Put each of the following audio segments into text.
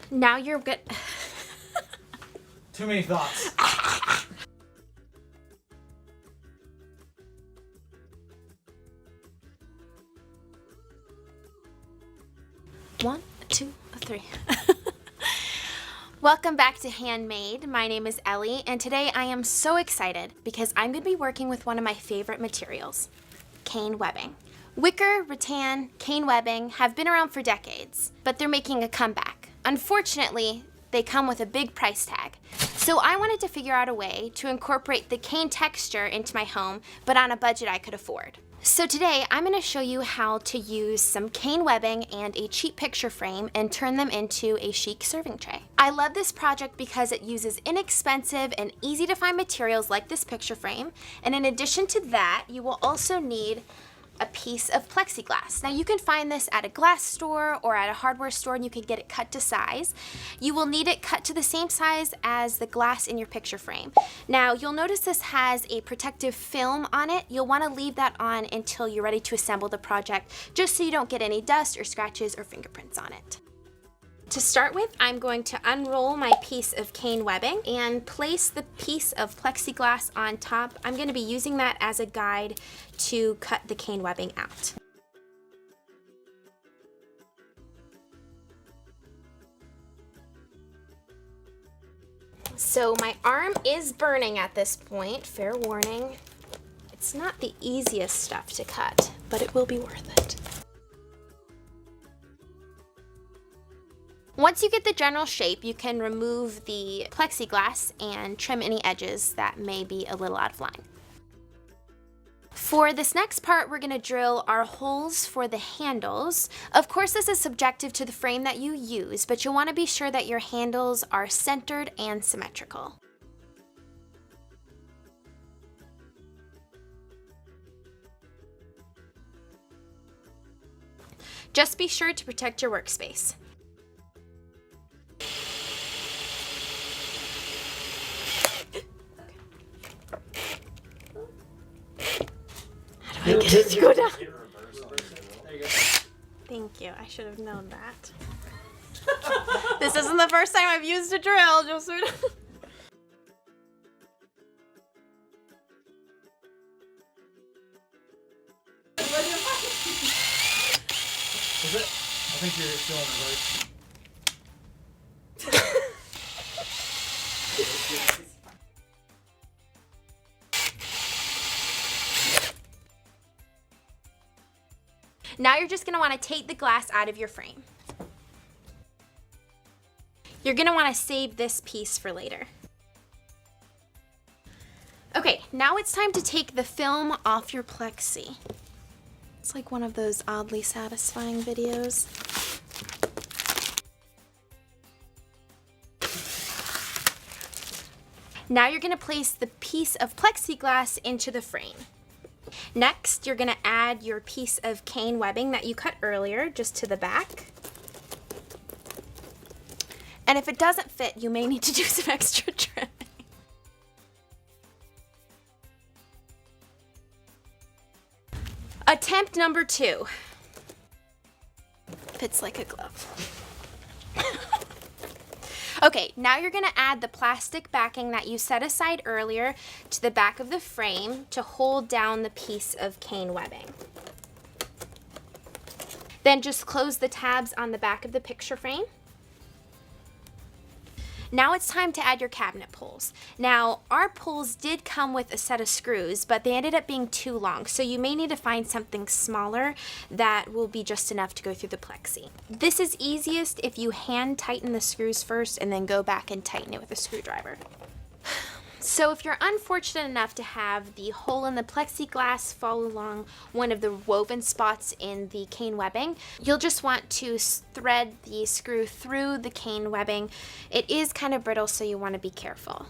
Now you're good. Too many thoughts. One, two, three. Welcome back to Handmade. My name is Ellie, and today I am so excited because I'm going to be working with one of my favorite materials, cane webbing. Wicker, rattan, cane webbing have been around for decades, but they're making a comeback. Unfortunately, they come with a big price tag. So I wanted to figure out a way to incorporate the cane texture into my home, but on a budget I could afford. So today I'm going to show you how to use some cane webbing and a cheap picture frame and turn them into a chic serving tray. I love this project because it uses inexpensive and easy to find materials like this picture frame, and in addition to that, you will also need a piece of plexiglass. Now you can find this at a glass store or at a hardware store, and you can get it cut to size. You will need it cut to the same size as the glass in your picture frame. Now you'll notice this has a protective film on it. You'll want to leave that on until you're ready to assemble the project, just so you don't get any dust or scratches or fingerprints on it. To start with, I'm going to unroll my piece of cane webbing and place the piece of plexiglass on top. I'm going to be using that as a guide to cut the cane webbing out. So my arm is burning at this point, fair warning. It's not the easiest stuff to cut, but it will be worth it. Once you get the general shape, you can remove the plexiglass and trim any edges that may be a little out of line. For this next part, we're going to drill our holes for the handles. Of course, this is subjective to the frame that you use, but you'll want to be sure that your handles are centered and symmetrical. Just be sure to protect your workspace. Get it to go down. There you go. Thank you. I should have known that. This isn't the first time I've used a drill, just so you know. Is it? I think you're still in reverse. Now you're just going to want to take the glass out of your frame. You're going to want to save this piece for later. Okay, now it's time to take the film off your plexi. It's like one of those oddly satisfying videos. Now you're going to place the piece of plexiglass into the frame. Next, you're going to add your piece of cane webbing that you cut earlier just to the back. And if it doesn't fit, you may need to do some extra trimming. Attempt number 2. Fits like a glove. Okay, now you're going to add the plastic backing that you set aside earlier to the back of the frame to hold down the piece of cane webbing. Then just close the tabs on the back of the picture frame. Now it's time to add your cabinet pulls. Now, our pulls did come with a set of screws, but they ended up being too long, so you may need to find something smaller that will be just enough to go through the plexi. This is easiest if you hand tighten the screws first and then go back and tighten it with a screwdriver. So if you're unfortunate enough to have the hole in the plexiglass fall along one of the woven spots in the cane webbing, you'll just want to thread the screw through the cane webbing. It is kind of brittle, so you want to be careful.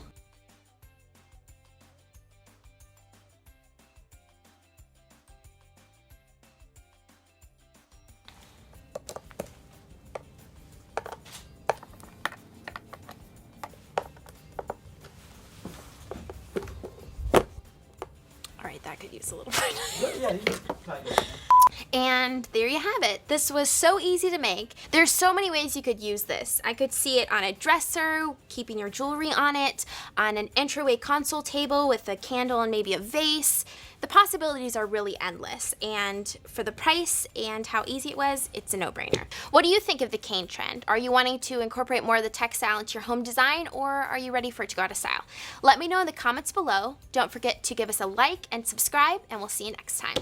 That could use a little bit. Yeah, you can cut it. And there you have it. This was so easy to make. There's so many ways you could use this. I could see it on a dresser, keeping your jewelry on it, on an entryway console table with a candle and maybe a vase. The possibilities are really endless, and for the price and how easy it was, it's a no-brainer. What do you think of the cane trend? Are you wanting to incorporate more of the textile into your home design, or are you ready for it to go out of style? Let me know in the comments below. Don't forget to give us a like and subscribe, and we'll see you next time.